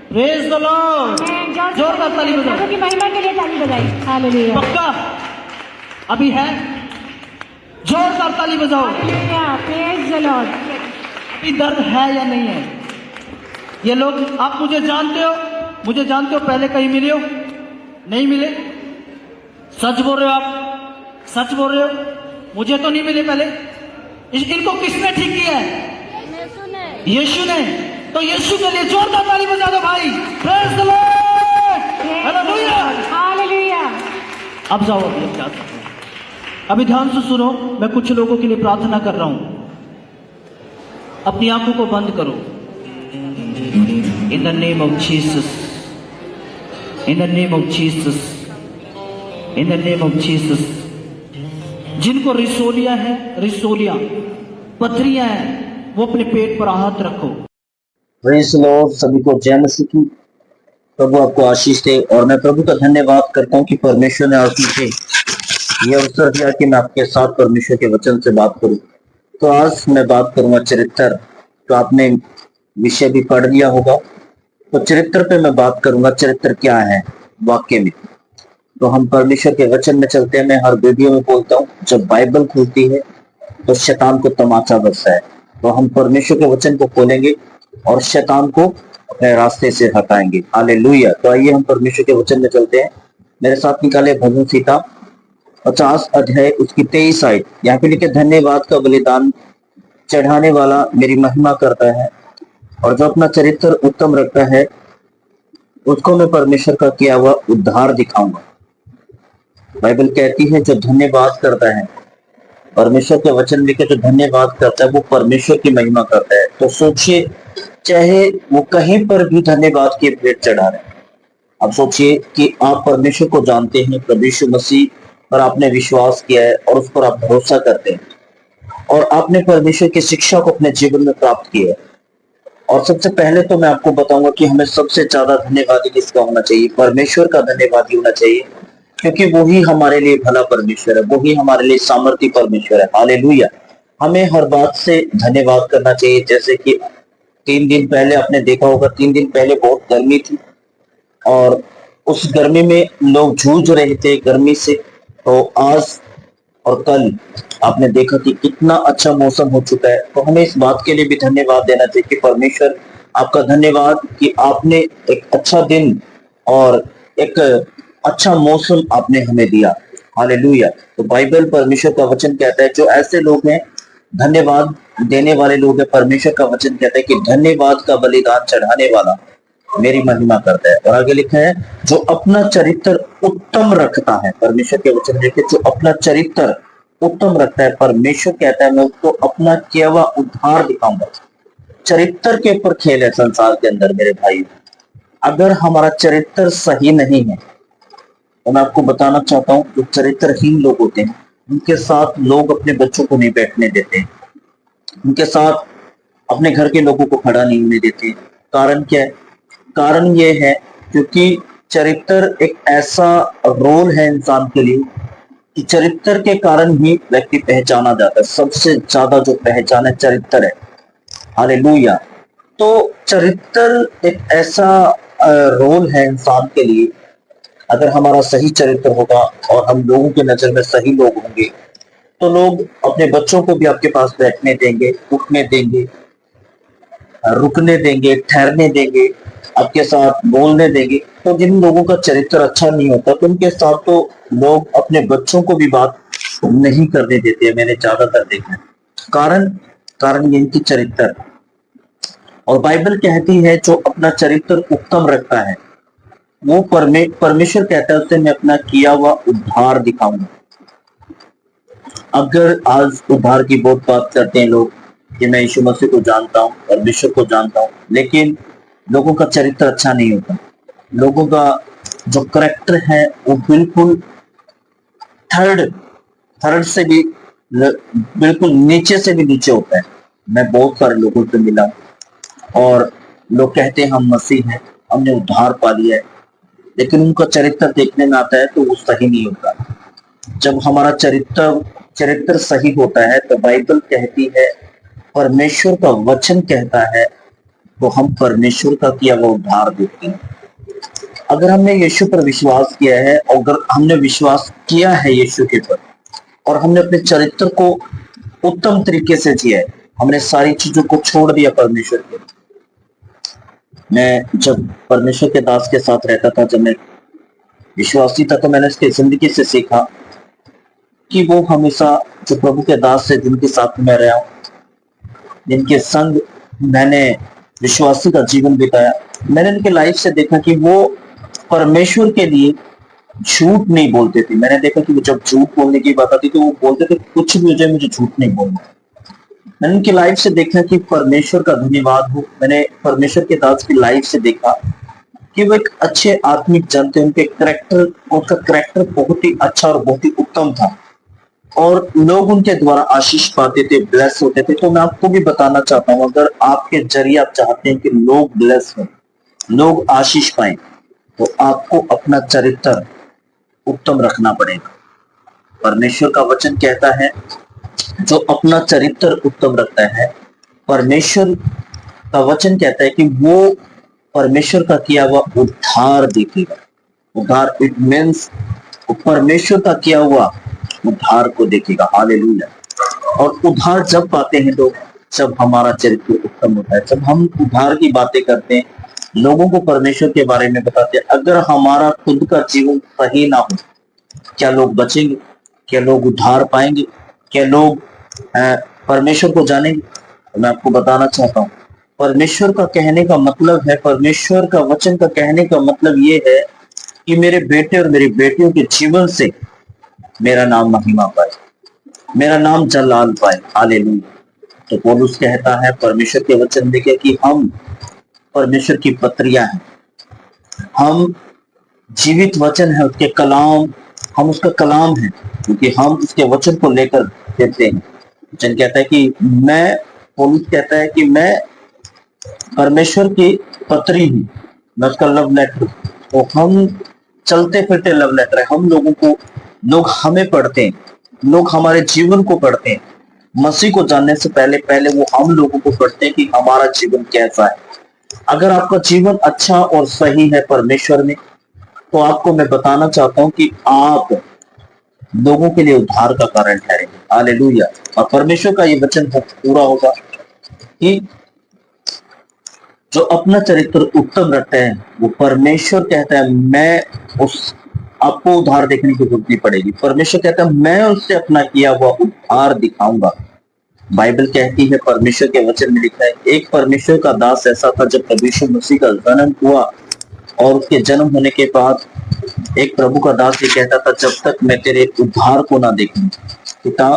Praise the Lord. जोरदार ताली बजाओ। प्रभु की महिमा के लिए ताली बजाई। हालेलुया। पक्का अभी है? जोरदार ताली बजाओ। हालेलुया। Praise the Lord. अभी दर्द है या नहीं है? ये लोग आप मुझे जानते हो, पहले कहीं मिले हो? नहीं मिले? सच बोल रहे हो आप? सच बोल रहे हो? मुझे तो नहीं मिले पहले। इनको किसने ठीक किया है? यीशु ने। तो यीशु के लिए जोरदार ताली बजा दो भाई। Praise the Lord. Hallelujah. Hallelujah. अब जाओ, अभी अब जा सकते हैं। अभी ध्यान से सुनो, मैं कुछ लोगों के लिए प्रार्थना कर रहा हूं। अपनी आंखों को बंद करो। In the name of Jesus, in the name of Jesus, in the name of Jesus. जिनको रिसोलियां है, रिसोलियां पथरियां हैं, वो अपने पेट पर हाथ रखो। Praise the Lord. सभी को जय मसीह की। प्रभु आपको आशीष दे। और मैं प्रभु का धन्यवाद करता हूं कि परमेश्वर ने आज मुझे ये अवसर दिया कि मैं आपके साथ परमेश्वर के वचन से बात करूं। तो आज मैं बात करूंगा चरित्र। तो आपने विषय भी पढ़ लिया होगा। तो चरित्र पे मैं बात करूंगा। चरित्र क्या है वाक्य में। तो हम परमेश्वर के वचन में चलते हैं। मैं हर वीडियो में बोलता हूँ, जब बाइबल खुलती है तो शैतान को तमाचा बरसा है। तो हम परमेश्वर के वचन को खोलेंगे और शैतान को अपने रास्ते से हटाएंगे। हालेलुया। तो आइए हम परमेश्वर के वचन में चलते हैं। मेरे साथ निकाले भजन सीता 50 अध्याय उसकी 23 आयत। यहाँ पे लिखे, धन्यवाद का बलिदान चढ़ाने वाला मेरी महिमा करता है, और जो अपना चरित्र उत्तम रखता है उसको मैं परमेश्वर का किया हुआ उद्धार दिखाऊंगा। बाइबल कहती है जो धन्यवाद करता है, परमेश्वर के वचन लिखे जो धन्यवाद करता है वो परमेश्वर की महिमा करता है। तो सोचिए, चाहे वो कहीं पर भी धन्यवाद की भेंट चढ़ा रहे हैं। अब सोचिए कि आप परमेश्वर को जानते हैं, प्रभु यीशु मसीह पर आपने विश्वास किया है और उस पर आप भरोसा करते हैं, और आपने परमेश्वर की शिक्षा को अपने जीवन में प्राप्त किया है। और सबसे पहले तो मैं आपको बताऊंगा कि हमें सबसे ज्यादा धन्यवादी किसका होना चाहिए? परमेश्वर का धन्यवादी होना चाहिए, क्योंकि वही हमारे लिए भला परमेश्वर है, वही हमारे लिए सामर्थी परमेश्वर है। हालेलुया। हमें हर बात से धन्यवाद करना चाहिए। जैसे कि 3 दिन पहले आपने देखा होगा, 3 दिन पहले बहुत गर्मी थी और उस गर्मी में लोग जूझ रहे थे गर्मी से। तो आज और कल आपने देखा कि कितना अच्छा मौसम हो चुका है। तो हमें इस बात के लिए भी धन्यवाद देना चाहिए कि परमेश्वर आपका धन्यवाद कि आपने एक अच्छा दिन और एक अच्छा मौसम आपने हमें दिया। हालेलुया। तो बाइबल परमेश्वर का वचन कहता है, जो ऐसे लोग हैं धन्यवाद देने वाले लोग हैं, परमेश्वर का वचन कहता है कि धन्यवाद का बलिदान चढ़ाने वाला मेरी महिमा करता है। और आगे लिखा है, जो अपना चरित्र उत्तम रखता है। परमेश्वर के वचन लिखे, जो अपना चरित्र उत्तम रखता है, परमेश्वर कहता है मैं उसको अपना किया हुआ उद्धार दिखाऊंगा। चरित्र के ऊपर खेल है संसार के अंदर मेरे भाई। अगर हमारा चरित्र सही नहीं है तो मैं आपको बताना चाहता हूं, जो चरित्रहीन लोग होते हैं उनके साथ लोग अपने बच्चों को नहीं बैठने देते, उनके साथ अपने घर के लोगों को खड़ा नहीं होने देते। कारण क्या है? कारण ये है क्योंकि चरित्र एक ऐसा रोल है इंसान के लिए कि चरित्र के कारण ही व्यक्ति पहचाना जाता है। सबसे ज्यादा जो पहचान है चरित्र है। हालेलुया। तो चरित्र एक ऐसा रोल है इंसान के लिए। अगर हमारा सही चरित्र होगा और हम लोगों की नजर में सही लोग होंगे तो लोग अपने बच्चों को भी आपके पास बैठने देंगे, उठने देंगे, रुकने देंगे, ठहरने देंगे, आपके साथ बोलने देंगे। तो जिन लोगों का चरित्र अच्छा नहीं होता तो उनके साथ तो लोग अपने बच्चों को भी बात नहीं करने देते हैं। मैंने ज्यादातर देखा है। कारण यही कि चरित्र। और बाइबल कहती है जो अपना चरित्र उत्तम रखता है वो परमेश्वर कहता है उससे मैं अपना किया हुआ उद्धार दिखाऊंगा। अगर आज उद्धार की बहुत बात करते हैं लोग कि मैं यीशु मसीह को जानता हूँ, परमेश्वर को जानता हूँ, लेकिन लोगों का चरित्र अच्छा नहीं होता। लोगों का जो करैक्टर है वो बिल्कुल थर्ड से भी बिल्कुल नीचे से भी नीचे होता है। मैं बहुत सारे लोगों से मिला और लोग कहते हैं हम मसीह हैं, हमने उद्धार पा लिया है, लेकिन उनका चरित्र देखने में आता है तो वो सही नहीं होता। जब हमारा चरित्र सही होता है तो बाइबल कहती है, परमेश्वर का वचन कहता है तो हम परमेश्वर का किया हुआ उद्धार देखते हैं। अगर हमने यीशु पर विश्वास किया है, अगर हमने विश्वास किया है यीशु के पर, और हमने अपने चरित्र को उत्तम तरीके से जिया है, हमने सारी चीजों को छोड़ दिया परमेश्वर के। मैं जब परमेश्वर के दास के साथ रहता था, जब मैं विश्वासी था, तो मैंने उसकी जिंदगी से सीखा कि वो हमेशा जो प्रभु के दास से जिनके साथ में रहा, जिनके संग मैंने विश्वासी का जीवन बिताया, मैंने उनके लाइफ से देखा कि वो परमेश्वर के लिए झूठ नहीं बोलते थे। मैंने देखा कि वो जब झूठ बोलने की बात आती तो वो बोलते थे कुछ भी हो जाए मुझे झूठ नहीं बोलना। मैंने उनकी लाइफ से देखा कि परमेश्वर का धन्यवाद हो। मैंने परमेश्वर के दास की लाइफ से देखा कि वो एक अच्छे आत्मिक जन थे। उनका करैक्टर बहुत ही अच्छा और बहुत ही उत्तम था, और लोग उनके द्वारा आशीष पाते थे, ब्लेस होते थे। तो मैं आपको भी बताना चाहता हूँ, अगर आपके जरिए आप चाहते हैं कि लोग ब्लेस हो, लोग आशीष पाए, तो आपको अपना चरित्र उत्तम रखना पड़ेगा। परमेश्वर का वचन कहता है जो अपना चरित्र उत्तम रखता है, परमेश्वर का वचन कहता है कि वो परमेश्वर का किया हुआ उद्धार देखेगा। उद्धार इट मीन्स परमेश्वर का किया हुआ उद्धार को देखेगा। हालेलुया। और उद्धार जब पाते हैं लोग, जब हमारा चरित्र उत्तम होता है, जब हम उद्धार की बातें करते हैं, लोगों को परमेश्वर के बारे में बताते हैं, अगर हमारा खुद का जीवन सही ना हो, क्या लोग बचेंगे? क्या लोग उद्धार पाएंगे? क्या लोग परमेश्वर को जानेंगे? मैं आपको बताना चाहता हूँ, परमेश्वर का कहने का मतलब है, परमेश्वर का वचन का कहने का मतलब ये है कि मेरे बेटे और मेरी बेटियों के जीवन से मेरा नाम महिमा पाए, मेरा नाम जलाल पाए। हालेलुया। तो पौलुस कहता है परमेश्वर के वचन देखे कि हम परमेश्वर की पत्रियां हैं, हम जीवित वचन है, उसके कलाम, हम उसका कलाम है, क्योंकि हम उसके वचन को लेकर देते हैं। वचन कहता है कि पौलुस कहता है कि मैं परमेश्वर की पत्री हूं, मैं उसका लव लेटर। तो हम चलते फिरते लव लेटर है। हम लोग हमें पढ़ते हैं, लोग हमारे जीवन को पढ़ते हैं। मसीह को जानने से पहले वो हम लोगों को पढ़ते हैं कि हमारा जीवन कैसा है। अगर आपका जीवन अच्छा और सही है परमेश्वर में, तो आपको मैं बताना चाहता हूं कि आप लोगों के लिए उद्धार का कारण ठहरेंगे। हालेलुया। और परमेश्वर का ये वचन पूरा होगा कि जो अपना चरित्र उत्तम रखते हैं, वो परमेश्वर कहता है मैं आपको उद्धार देखने की जरूरत नहीं पड़ेगी। परमेश्वर कहता है मैं उससे अपना किया हुआ उद्धार दिखाऊंगा। बाइबल कहती है, परमेश्वर के वचन में लिखा है, एक परमेश्वर का दास ऐसा था जब प्रभु यीशु मसीह का जन्म हुआ, और उसके जन्म होने के बाद एक प्रभु का दास ये कहता था, जब तक मैं तेरे उद्धार को ना देखूं। पिता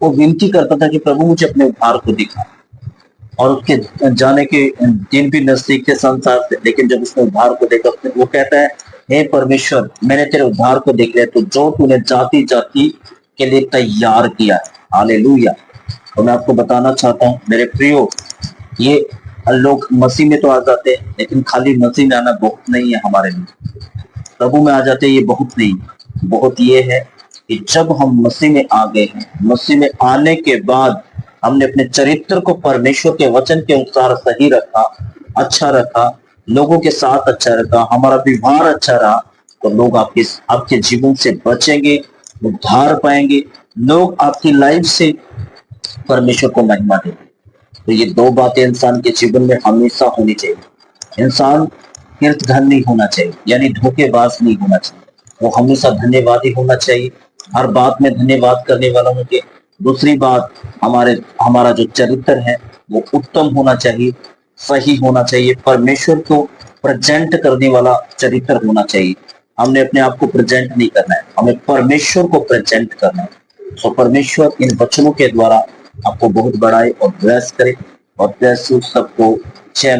वो विनती करता था कि प्रभु मुझे अपने उद्धार को दिखा, और उसके जाने के दिन भी नजदीक थे संसार से। लेकिन जब उसने उद्धार को देखा, वो कहता है, हे परमेश्वर, मैंने तेरे उद्धार को देख लिया, तो जो तूने जाति जाति के लिए तैयार किया है। हालेलुया। तो मैं आपको बताना चाहता हूँ मेरे प्रियो, ये लोग मसीह में तो आ जाते हैं, लेकिन खाली मसीह में आना बहुत नहीं है हमारे लिए। प्रभु में आ जाते हैं, ये बहुत नहीं। बहुत ये है कि जब हम मसीह में आ गए हैं, मसीह में आने के बाद हमने अपने चरित्र को परमेश्वर के वचन के अनुसार सही रखा, अच्छा रखा, लोगों के साथ अच्छा रखा, हमारा व्यवहार अच्छा रहा, तो लोग आपके जीवन से बचेंगे, उद्धार पाएंगे, लोग आपकी लाइफ से परमेश्वर को महिमा देंगे। तो ये दो बातें इंसान के जीवन में हमेशा होनी चाहिए। इंसान कीर्तधन नहीं होना चाहिए, यानी धोखेबाज नहीं होना चाहिए। वो हमेशा धन्यवादी होना चाहिए, हर बात में धन्यवाद करने वाला होना चाहिए। दूसरी बात, हमारा जो चरित्र है वो उत्तम होना चाहिए, सही होना चाहिए, परमेश्वर को प्रेजेंट करने वाला चरित्र होना चाहिए। हमने अपने आप को प्रेजेंट नहीं करना है, हमें परमेश्वर को प्रेजेंट करना है। तो परमेश्वर इन वचनों के द्वारा आपको बहुत बढ़ाए और ब्लेस करे, और ब्लेस सबको जय